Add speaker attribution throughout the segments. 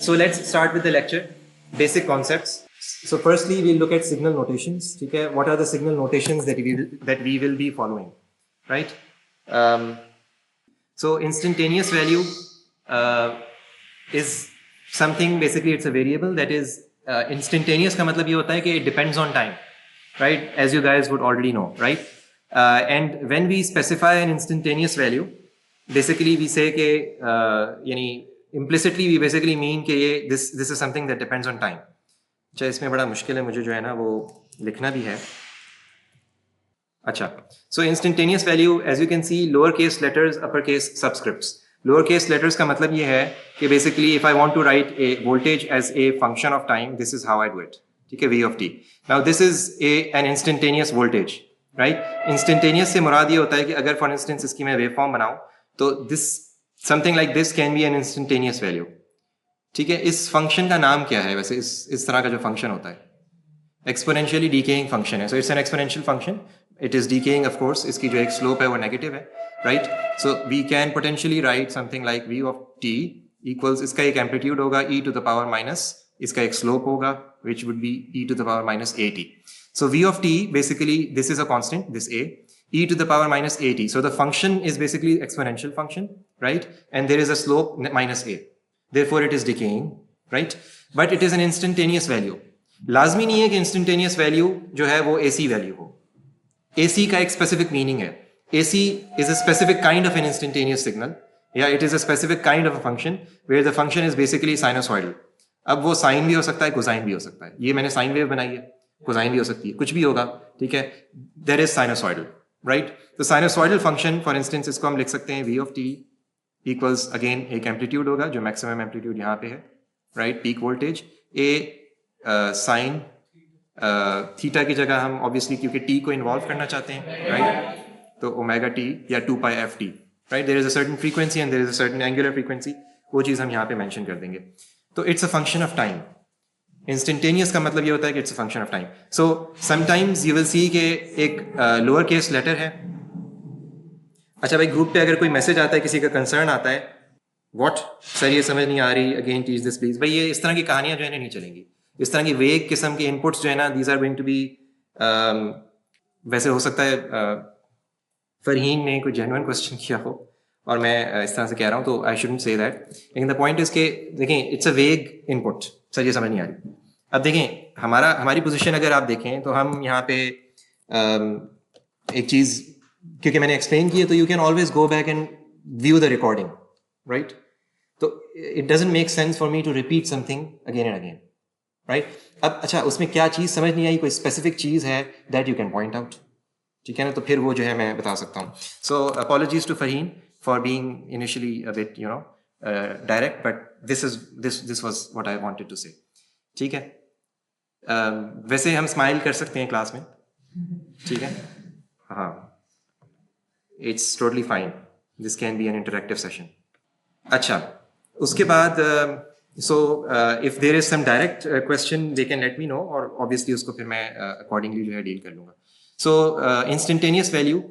Speaker 1: So let's start with the lecture. Basic concepts. So firstly, we'll look at signal notations. Okay, what are the signal notations that we will be following, right? So instantaneous value is something. Basically, it's a variable that is instantaneous. का मतलब ये होता है कि it depends on time, right? As you guys would already know, right? And when we specify an instantaneous value, basically we say कि यानी implicitly we basically mean कि ये this is something that depends on time. अच्छा, इसमें बड़ा मुश्किल है मुझे जो है ना वो लिखना भी है. अच्छा, so instantaneous value, as you can see, lowercase letters, uppercase subscripts. Lowercase letters का मतलब ये है कि basically if I want to write a voltage as a function of time, this is how I do it. ठीक है, V of t. Now this is an instantaneous voltage, right? Instantaneous से मुराद ये होता है कि अगर for instance इसकी मैं waveform बनाऊं तो this something like this can be an instantaneous value. ठीक है, इस फंक्शन का नाम क्या है वैसे? इस तरह का जो फंक्शन होता है एक्सपोनेंशियली डीकेइंग फंक्शन है. So it's an exponential function. It is decaying, of course. इसकी जो एक स्लोप है वो नेगेटिव है, right? So we can potentially write something like v of t equals, इसका एक एम्पलीट्यूड होगा e to the power minus, इसका एक स्लोप होगा which would be e to the power minus at. सो v of t basically this is a constant, this a, e to the power minus at. So the function is basically exponential function, right? And there is a slope minus a. Therefore it is decaying, right? But it is an instantaneous value. लाजमी नहीं है कि instantaneous value जो है वो AC value हो. AC का एक specific meaning है. AC is a specific kind of an instantaneous signal. Yeah, it is a specific kind of a function where the function is basically sinusoidal. अब वो sign भी हो सकता है, कोसाइन भी हो सकता है. ये मैंने साइन वेव बनाई है, कोसाइन भी हो सकती है, कुछ भी होगा, ठीक है? There is sinusoidal, right? तो sinusoidal function, for instance, इसको हम लिख सकते हैं v of t equals, again एक एम्पलीट्यूड होगा जो मैक्सिमम एम्पलीट्यूड यहाँ पे है, राइट? पीक वोल्टेज ए साइन थीटा की जगह हम ऑब्वियसली क्योंकि टी को इन्वॉल्व करना चाहते हैं, राइट? तो ओमेगा टी या 2 pi f t, right? There is a certain frequency and there is a certain angular frequency. वो चीज़ हम यहाँ पे मेंशन कर देंगे. तो it's a function of time. Instantaneous का मतलब ये होता है कि it's a function of time. So sometimes you will see कि एक लोअर केस लेटर है. अच्छा भाई, ग्रुप पे अगर कोई मैसेज आता है, किसी का कंसर्न आता है, व्हाट सर ये समझ नहीं आ रही, अगेन टीच दिस प्लीज. भाई ये इस तरह की कहानियां जो है ना नहीं चलेंगी. इस तरह की वेग किस्म के इनपुट्स जो है ना, these are going to be, वैसे हो सकता है फरहीन ने कोई जेन्युइन क्वेश्चन किया हो और मैं इस तरह से कह रहा हूँ, तो आई शुडंट से दैट. लेकिन द पॉइंट इज के देखें, इट्स अ वेग इनपुट. सर ये समझ नहीं आ रही. अब देखें हमारी पोजिशन अगर आप देखें तो हम यहाँ पे एक चीज़, क्योंकि मैंने एक्सप्लेन किया, तो you can always go back and view the recording, right? तो it doesn't make sense for me to repeat something again and again, right? अब अच्छा, उसमें क्या चीज़ समझ नहीं आई, कोई स्पेसिफिक चीज़ है that you can point out, ठीक है ना? तो फिर वो जो है मैं बता सकता हूँ. So apologies to Farheen for being initially a bit direct, but this was what I wanted to say. ठीक है? वैसे हम स्माइल कर सकते हैं क्लास में, ठीक है? हाँ, it's totally fine. This can be an interactive session. अच्छा, उसके बाद so if there is some direct question they can let me know, और obviously उसको फिर मैं accordingly जो है डील कर लूँगा. So instantaneous value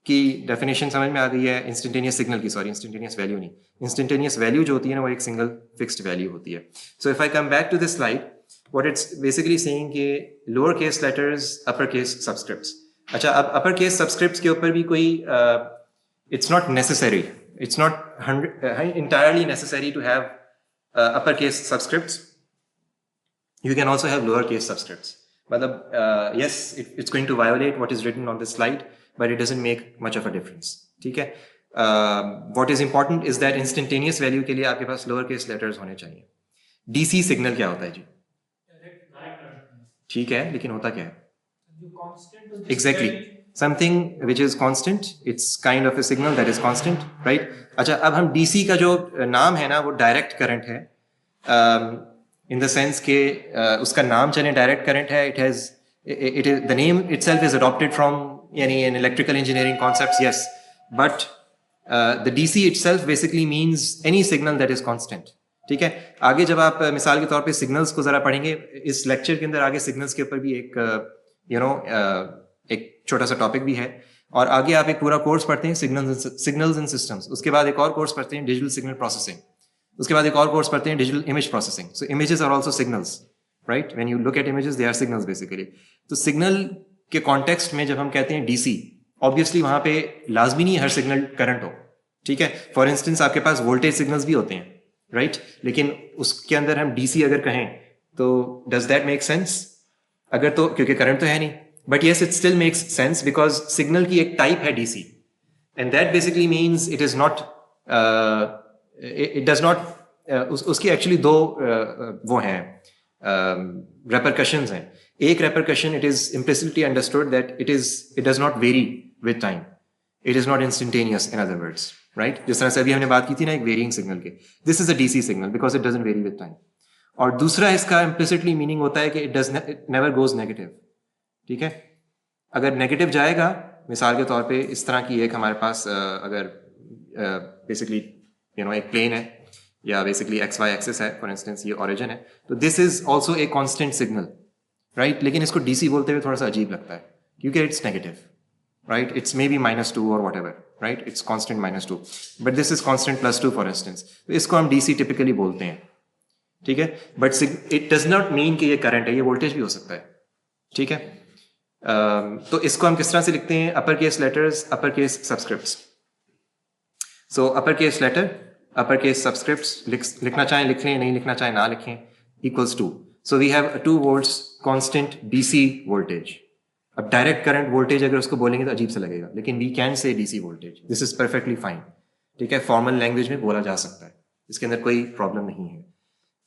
Speaker 1: की definition समझ में आ गई है. instantaneous signal की, sorry, instantaneous value नहीं. instantaneous value जो होती है ना, वो एक single fixed value होती है. So if I come back to this slide, what it's basically saying कि lower case letters, upper case subscripts. अच्छा, अब अपर केस सब्सक्रिप्ट्स के ऊपर भी कोई it's not necessary, it's not entirely necessary to have upper case subscripts. You can also have lower case subscripts. मतलब yes, it's going to violate what is written on this slide, but it doesn't make much of a difference. ठीक है? What is important is that instantaneous value के लिए आपके पास lower case letters होने चाहिए. DC signal क्या होता है जी? ठीक है, लेकिन होता क्या है? Exactly. Something which is constant, it's kind of a signal that is constant, right? अच्छा, अब हम DC का जो नाम है ना, वो डायरेक्ट करंट है, in the sense के उसका नाम चले डायरेक्ट करंट है. it is the name itself is adopted from यानी in electrical engineering concepts, yes, but the DC itself basically means any signal that is constant. ठीक है? आगे जब आप मिसाल के तौर पे सिग्नल्स को जरा पढ़ेंगे इस लेक्चर के अंदर, आगे सिग्नल्स के ऊपर भी एक एक छोटा सा टॉपिक भी है, और आगे आप एक पूरा कोर्स पढ़ते हैं सिग्नल्स एंड सिस्टम्स. उसके बाद एक और कोर्स पढ़ते हैं डिजिटल सिग्नल प्रोसेसिंग. उसके बाद एक और कोर्स पढ़ते हैं digital image processing. So images are also signals, right? When you look at images they are signals basically. तो सिग्नल के कॉन्टेक्स्ट में जब हम कहते हैं डीसी, ऑब्वियसली वहां पे लाजमी नहीं हर सिग्नल करंट हो, ठीक है? फॉर इंस्टेंस आपके पास वोल्टेज सिग्नल्स भी होते हैं, राइट? लेकिन उसके अंदर हम डीसी अगर कहें तो डज दैट मेक सेंस? अगर तो, क्योंकि करंट तो है नहीं, but yes it still makes sense because signal की एक टाइप है DC, and that basically means it is not, it does not, उसकी एक्चुअली दो वो हैं repercussions हैं. एक repercussion, it is implicitly understood that it does not vary with time. It is not instantaneous, in other words, right? जिस तरह से अभी हमने बात की थी ना एक वेरिंग सिग्नल के, this is a DC signal because it doesn't vary with time. और दूसरा इसका implicitly meaning होता है कि it never goes negative, ठीक है? अगर नेगेटिव जाएगा, मिसाल के तौर पे इस तरह की एक हमारे पास अगर बेसिकली एक प्लेन है या बेसिकली एक्स वाई एक्सिस है, फॉर इंस्टेंस ये ओरिजिन है, तो this is also a constant signal, right? लेकिन इसको डीसी बोलते हुए थोड़ा सा अजीब लगता है क्योंकि it's negative, right? It's may be -2 और what ever, right? It's constant -2, but this is constant +2 for instance. तो इसको हम डीसी टिपिकली बोलते हैं, ठीक है? But it does not mean कि ये करंट है, ये वोल्टेज भी हो सकता है, ठीक है? तो इसको हम किस तरह से लिखते हैं? Upper case letters, upper case subscripts. So upper case letter, upper case subscripts, लिखना चाहें लिख लें, नहीं लिखना चाहें ना लिखें, equals to. So we have 2 volts constant DC voltage. अब डायरेक्ट करंट वोल्टेज अगर उसको बोलेंगे तो अजीब सा लगेगा, लेकिन we can say DC voltage. This is perfectly fine, ठीक है? फॉर्मल लैंग्वेज में बोला जा सकता है, इसके अंदर कोई प्रॉब्लम नहीं है,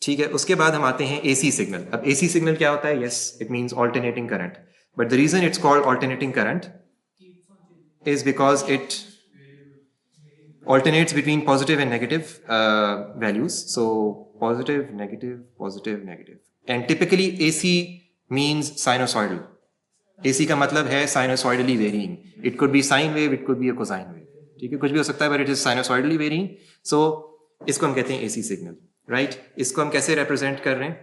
Speaker 1: ठीक है? उसके बाद हम आते हैं एसी सिग्नल. अब एसी सिग्नल क्या होता है? Yes, it means alternating current, but the reason it's called alternating current is because it alternates between positive and negative values. So positive, negative, positive, negative. And typically AC means sinusoidal. AC का मतलब है sinusoidally varying. It could be sine wave, it could be a cosine wave. ठीक है, कुछ भी हो सकता है, but it is sinusoidally varying. So इसको हम कहते हैं AC signal, right? इसको हम कैसे represent कर रहे हैं?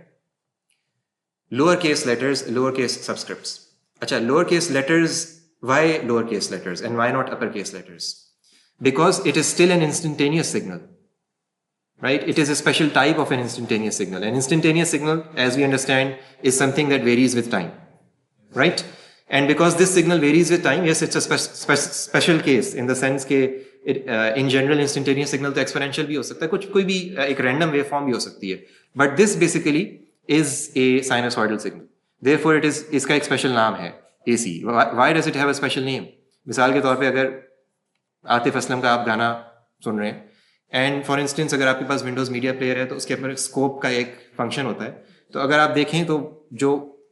Speaker 1: Lower case letters, lower case subscripts. अच्छा, lower case letters, why lower case letters and why not upper case letters? Because it is still an instantaneous signal, right? It is a special type of an instantaneous signal. An instantaneous signal, as we understand, is something that varies with time, right? And because this signal varies with time, yes, it's a special case in the sense के in general instantaneous signal तो exponential भी हो सकता है, कुछ कोई भी एक random waveform भी हो सकती है, but this basically is a sinusoidal signal. Therefore, it is, इसका एक special नाम है AC. Why does it have a special name? मिसाल के तौर पे अगर आतिफ असलम का आप गाना सुन रहे हैं, एंड फॉर इंस्टेंस अगर आपके पास विंडोज मीडिया प्लेयर है तो उसके अंदर स्कोप का एक फंक्शन होता है, तो अगर आप देखें तो जो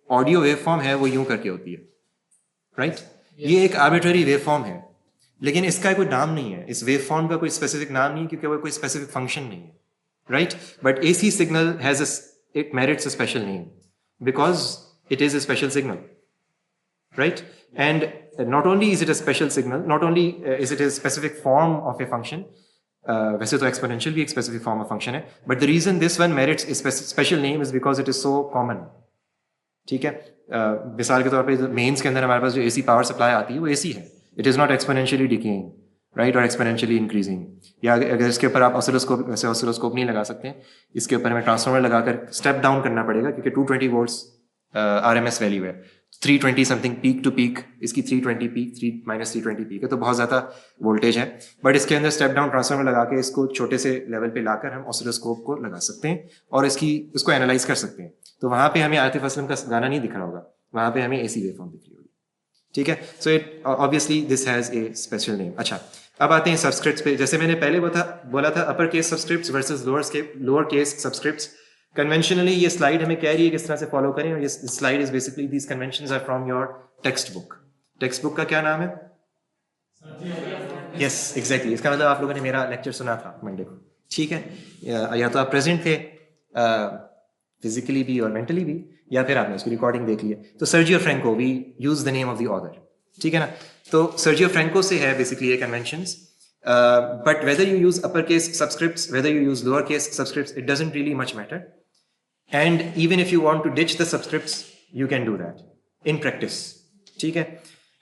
Speaker 1: ऑडियो वेवफॉर्म है वो यूं करके होती है, राइट? ये एक आर्बिट्ररी वेवफॉर्म है, लेकिन इसका कोई नाम नहीं है, इस वेवफॉर्म का कोई स्पेसिफिक नाम नहीं, क्योंकि वो कोई स्पेसिफिक फंक्शन नहीं है, right? But AC signal has it merits a special name because it is a special signal, right? And not only is it a special signal, not only is it a specific form of a function, वैसे तो exponential भी एक specific form of function है, but the reason this one merits a special name is because it is so common, ठीक है? मिसाल के तौर पे मेंस के अंदर हमारे पास जो AC पावर सप्लाई आती है वो AC है, it is not exponentially decaying, right? और exponentially increasing. या अगर इसके ऊपर आप ऑसिलोस्कोप, वैसे ऑसिलोस्कोप नहीं लगा सकते, इसके ऊपर हमें ट्रांसफार्मर लगाकर स्टेप डाउन करना पड़ेगा क्योंकि 220 volts RMS वैल्यू है, 320 समथिंग पीक टू पीक, इसकी 320 पीक, 320 पीक है, तो बहुत ज़्यादा वोल्टेज है, बट इसके अंदर स्टेप डाउन ट्रांसफार्मर लगा के इसको छोटे से लेवल पे लाकर हम ऑसिलोस्कोप को लगा सकते हैं और उसको एनालाइज कर सकते हैं. तो वहाँ पे हमें आतिफ असलम का गाना नहीं दिख रहा होगा, वहाँ पे हमें AC वेवफॉर्म दिख रही होगी, ठीक है? So it obviously this has a special name. अच्छा, अब आते हैं सबस्क्रिप्ट्स पे. जैसे मैंने पहले बोला था अपर case subscripts versus lower case subscripts. Conventionally ये स्लाइड हमें कह रही है किस तरह से फॉलो करें, और ये slide is basically these conventions are from your text book. Text book का क्या नाम है? Yes, exactly. इसका मतलब आप लोगों ने मेरा लेक्चर सुना था मंडे को, ठीक है? या तो आप प्रेजेंट थे फिजिकली भी और मेंटली भी, या फिर आपने उसकी रिकॉर्डिंग देख ली है. तो Sergio Franco, we use the name of the author, ठीक है ना? तो सर्जियो फ्रैंको से है बेसिकली ये conventions. But whether you use uppercase subscripts, whether you use lowercase subscripts, it doesn't really much matter. And even if you want to ditch the subscripts, you can do that in practice. ठीक है?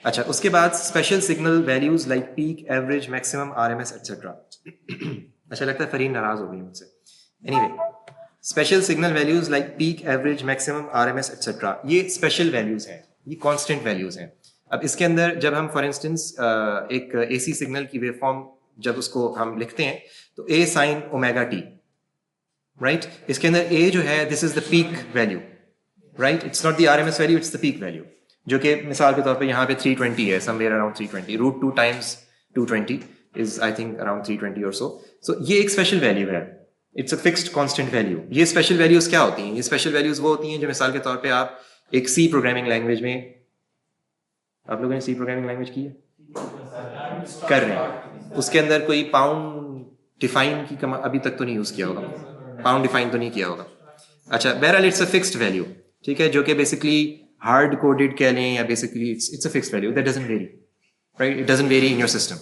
Speaker 1: अच्छा, उसके बाद special signal values like peak, average, maximum, RMS, etc. अच्छा लगता है फरीन नाराज हो गई मुझसे. Anyway, special signal values like peak, average, maximum, RMS etcetera, ये स्पेशल वैल्यूज हैं, ये कांस्टेंट वैल्यूज हैं। अब इसके अंदर जब हम फॉर इंस्टेंस एक एसी सिग्नल की वेवफॉर्म जब उसको हम लिखते हैं तो ए साइन ओमेगा टी, राइट, इसके अंदर ए जो है this is the peak value, right, it's not the RMS value, it's the peak value, जो कि मिसाल के तौर पे यहाँ पे 320 है, somewhere around 320, root 2 times 220 is I think around 320 और सो ये एक स्पेशल वैल्यू है, it's a fixed constant value. ये स्पेशल वैल्यूज क्या होती हैं? ये स्पेशल वैल्यूज वो होती हैं जो मिसाल के तौर पे आप एक सी प्रोग्रामिंग लैंग्वेज में, आप लोगों ने सी प्रोग्रामिंग लैंग्वेज की है, कर रहे हैं, उसके अंदर कोई पाउंड डिफाइन की अभी तक तो नहीं यूज किया होगा, पाउंड डिफाइन तो नहीं किया होगा। अच्छा, बहरहाल इट्स अ फिक्स्ड वैल्यू, ठीक है, जो कि बेसिकली हार्ड कोडेड कह लें या basically it's a fixed value that doesn't vary, right, it doesn't vary in your system.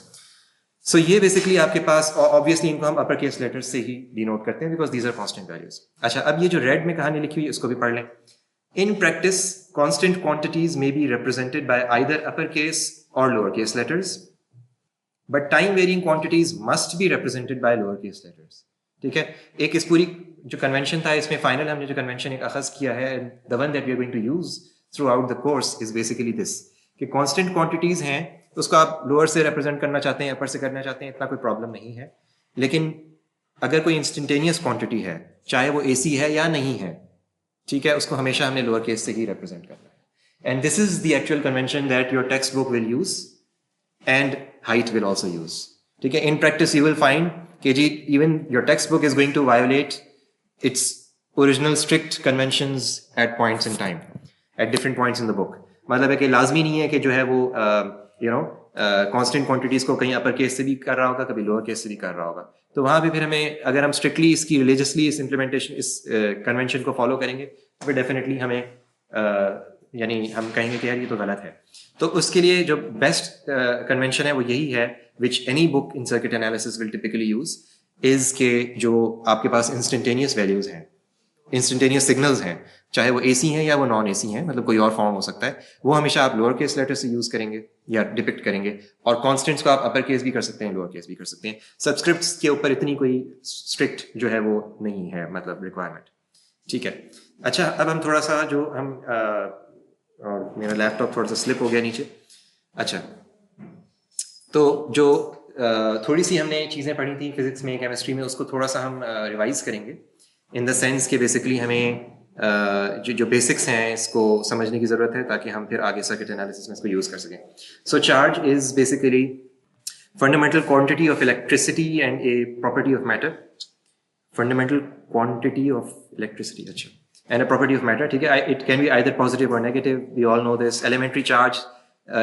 Speaker 1: So ये बेसिकली आपके पास, ऑब्वियसली इनको हम अपर केस लेटर्स से ही डिनोट करते हैं because these are constant values. अच्छा, अब ये जो रेड में कहानी लिखी हुई है उसको भी पढ़ लें। In practice, constant quantities may be represented by either uppercase or lowercase letters, but time-varying quantities must be represented by lowercase letters. ठीक है, एक इस पूरी जो कन्वेंशन था इसमें फाइनल हमने जो कन्वेंशन एक अखज़ किया है, the one that we are going to use throughout the course is basically this, कि constant quantities हैं उसको आप लोअर से रिप्रेजेंट करना चाहते हैं, अपर से करना चाहते हैं, इतना कोई प्रॉब्लम नहीं है। लेकिन अगर कोई इंस्टेंटेनियस क्वांटिटी है, चाहे वो एसी है या नहीं है, ठीक है, उसको हमेशा हमने लोअर केस से ही रिप्रेजेंट करना है। And this is the actual convention that your text book will use and height will also use. ठीक है, in practice you will find कि जी even your text book is going to violate its original strict conventions at points in time, at different points in the book. मतलब है कि लाजमी नहीं है कि जो है वो यू नो कांस्टेंट क्वांटिटीज को कहीं अपर केस से भी कर रहा होगा, कभी लोअर केस से भी कर रहा होगा। तो वहां पे फिर हमें, अगर हम स्ट्रिक्टली इसकी रिलीजियसली इस इम्प्लीमेंटेशन, इस कन्वेंशन को फॉलो करेंगे, फिर डेफिनेटली हमें यानी हम कहेंगे कि यार ये तो गलत है। तो उसके लिए जो बेस्ट कन्वेंशन है वो यही है, which any book in circuit analysis will typically use, is के जो आपके पास इंस्टेंटेनियस वैल्यूज हैं, इंस्टेंटेनियस सिग्नल्स हैं, चाहे वो एसी हैं या वो नॉन एसी हैं, मतलब कोई और फॉर्म हो सकता है, वो हमेशा आप लोअर केस लेटर से यूज करेंगे या डिपिक्ट करेंगे। और कॉन्स्टेंट्स को आप अपर केस भी कर सकते हैं, लोअर केस भी कर सकते हैं। सब्सक्रिप्ट्स के ऊपर इतनी कोई स्ट्रिक्ट जो है वो नहीं है, मतलब रिक्वायरमेंट। ठीक है, अच्छा, अब हम थोड़ा सा जो हम और मेरा लैपटॉप थोड़ा सा स्लिप हो गया नीचे। अच्छा, तो जो थोड़ी सी हमने चीज़ें पढ़ी थी फिजिक्स में, केमिस्ट्री में, उसको थोड़ा सा हम रिवाइज करेंगे, इन द सेंस कि बेसिकली हमें जो बेसिक्स हैं इसको समझने की ज़रूरत है ताकि हम फिर आगे सर्किट एनालिसिस में इसको यूज़ कर सकें। So charge is basically fundamental quantity of electricity and a property of matter. Fundamental quantity of electricity, अच्छा, and a property of matter. ठीक है, it can be either positive और negative, we all know this. Elementary charge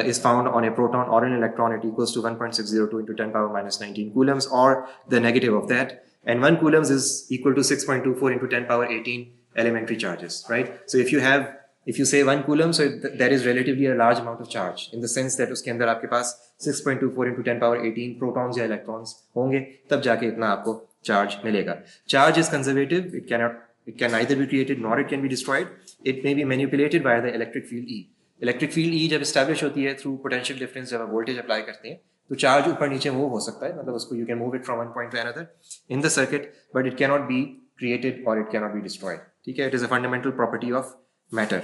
Speaker 1: is found on a proton or an electron, it equals to 1.602 into 10 power minus 19 coulombs, or the negative of that. And 1 coulombs is equal to 6.24 into 10 power 18 elementary charges, right? So if you say 1 coulomb, so that is relatively a large amount of charge, in the sense that उसके अंदर आपके पास 6.24 into 10 power 18 protons या electrons होंगे, तब जाके इतना आपको charge मिलेगा। Charge is conservative, it can neither be created nor it can be destroyed. It may be manipulated by the electric field E. Electric field E जब स्टैब्लिश होती है थ्रू पोटेंशियल डिफरेंस, जब आप वोल्टेज अप्लाई करते हैं तो charge ऊपर नीचे मूव हो सकता है, मतलब उसको you can move it from one point to another in the circuit, but it can not be created और it can not be destroyed. ठीक है, it is a fundamental property of matter.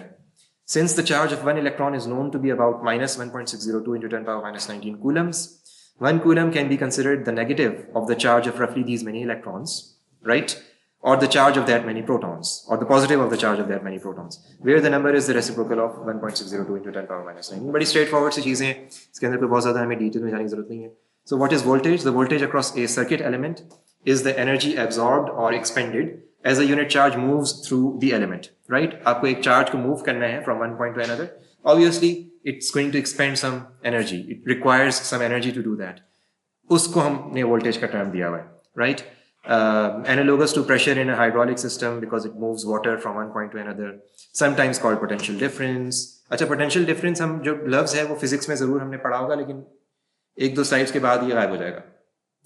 Speaker 1: Since the charge of one electron is known to be about minus 1.602 into 10 power minus 19 coulombs, 1 coulomb can be considered the negative of the charge of roughly these many electrons, right? Or the charge of that many protons, or the positive of the charge of that many protons, where the number is the reciprocal of 1.602 into 10 power minus 9. बड़ी straightforward सी चीज़ें हैं, इसके अंदर कोई बहुत ज़्यादा हमें detail में जाने की ज़रूरत नहीं है। So what is voltage? The voltage across a circuit element is the energy absorbed or expended as a unit charge moves through the element, right? आपको एक charge को move करना है from one point to another. Obviously, it's going to expend some energy. It requires some energy to do that. उसको हमने voltage का term दिया हुआ है, right? Analogous to pressure in a hydraulic system because it moves water from one point to another, sometimes called potential difference. अच्छा, potential difference हम जो लफ्ज़ है वो फिजिक्स में ज़रूर हमने पढ़ा होगा, लेकिन एक दो स्लाइड्स के बाद ये गायब हो जाएगा।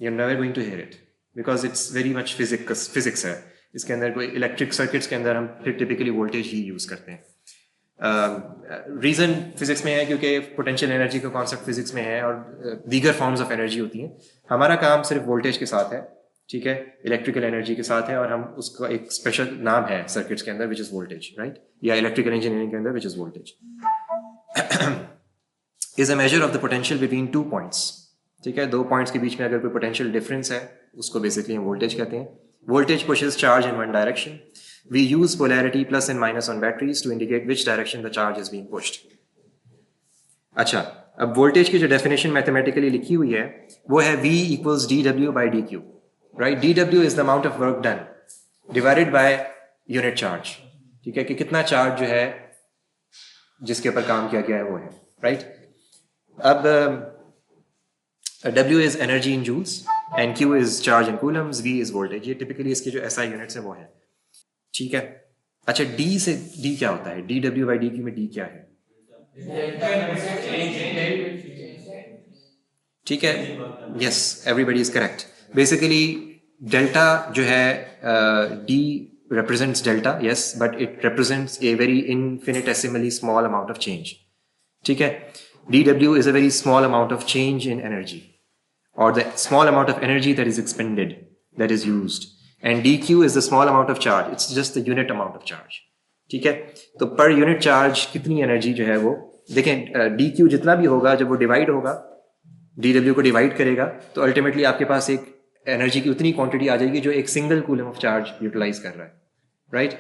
Speaker 1: You're never going to hear it because it's very much physics है। इसके अंदर कोई इलेक्ट्रिक सर्किट्स के अंदर हम फिर टिपिकली वोल्टेज ही यूज़ करते हैं। रीज़न फिजिक्स में है क्योंकि पोटेंशियल एनर्जी का कॉन्सेप्ट फिजिक्स में है और दीगर फॉर्म्स ऑफ एनर्जी होती हैं। हमारा काम सिर्फ वोल्टेज के साथ है, ठीक है, इलेक्ट्रिकल एनर्जी के साथ है, और हम उसका एक स्पेशल नाम है सर्किट्स के अंदर विच इज वोल्टेज, राइट, या इलेक्ट्रिकल इंजीनियरिंग के अंदर which is voltage is a measure of the potential between two points. ठीक है, दो पॉइंट्स के बीच में अगर कोई पोटेंशियल डिफरेंस है उसको बेसिकली हम वोल्टेज कहते हैं। Voltage pushes charge in one direction. We use polarity plus and minus on batteries to indicate which direction the charge is being pushed. अच्छा, अब वोल्टेज की जो डेफिनेशन मैथमेटिकली लिखी हुई है वो है V equals dW by dQ, right. dW is the amount of work done divided by unit charge. ठीक है, कि कितना चार्ज जो है जिसके ऊपर काम किया गया है वो है, राइट। अब W is energy in joules and Q is charge in coulombs, V is voltage. ये टिपिकली इसके जो SI यूनिट्स है वो है। ठीक है, अच्छा D से D क्या होता है, dW बाई dQ में D क्या है? ठीक है, yes, everybody is correct. Basically delta जो है D represents delta, yes, but it represents a very infinitesimally small amount of change. ठीक है, dW is a very small amount of change in energy, or the small amount of energy that is expended, that is used, and dQ is the small amount of charge, it's just the unit amount of charge. ठीक है, तो per unit charge कितनी energy जो है वो देखें, dQ जितना भी होगा जब वो डिवाइड होगा dW को डिवाइड करेगा तो अल्टीमेटली आपके पास एक एनर्जी की उतनी क्वांटिटी आ जाएगी जो एक single coulomb of charge utilise कर रहा है, राइट।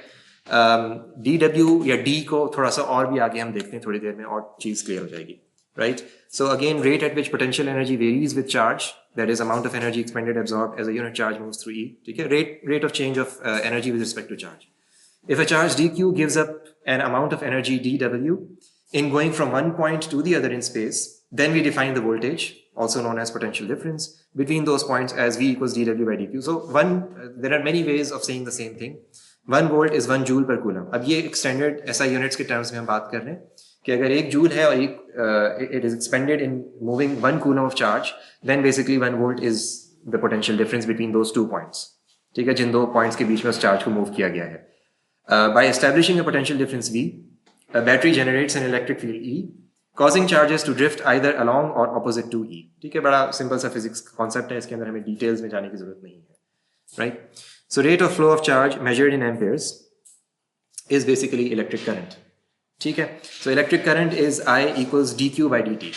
Speaker 1: dW या D को थोड़ा सा और भी आगे हम देखते हैं थोड़ी देर में और चीज क्लियर हो जाएगी, right. So again, rate at which potential energy varies with charge, that is amount of energy expended absorbed as a unit charge moves through E। ठीक है, rate of change of energy with respect to charge. If a charge dQ gives up an amount of energy dW in going from one point to the other in space, then we define the voltage, also known as potential difference, between those points as V equals dW by dQ. So there are many ways of saying the same thing. 1 volt is 1 joule per coulomb. अब ये extended SI units के terms में हम बात कर रहे हैं कि अगर एक जूल है और एक it is expended in moving 1 coulomb of charge, then basically 1 volt is the potential difference between those 2 points. ठीक है, जिन दो points के बीच में उस चार्ज को मूव किया गया है। By establishing a potential difference V, a battery generates an electric field E, causing charges to drift either along or opposite to E. ठीक है, बड़ा सिंपल सा फिजिक्स कॉन्सेप्ट है, इसके अंदर हमें डिटेल्स में जाने की जरूरत नहीं है, right. So rate of flow of charge measured in Ampere's is basically electric current. ठीक है, so electric current is I equals dQ by dt.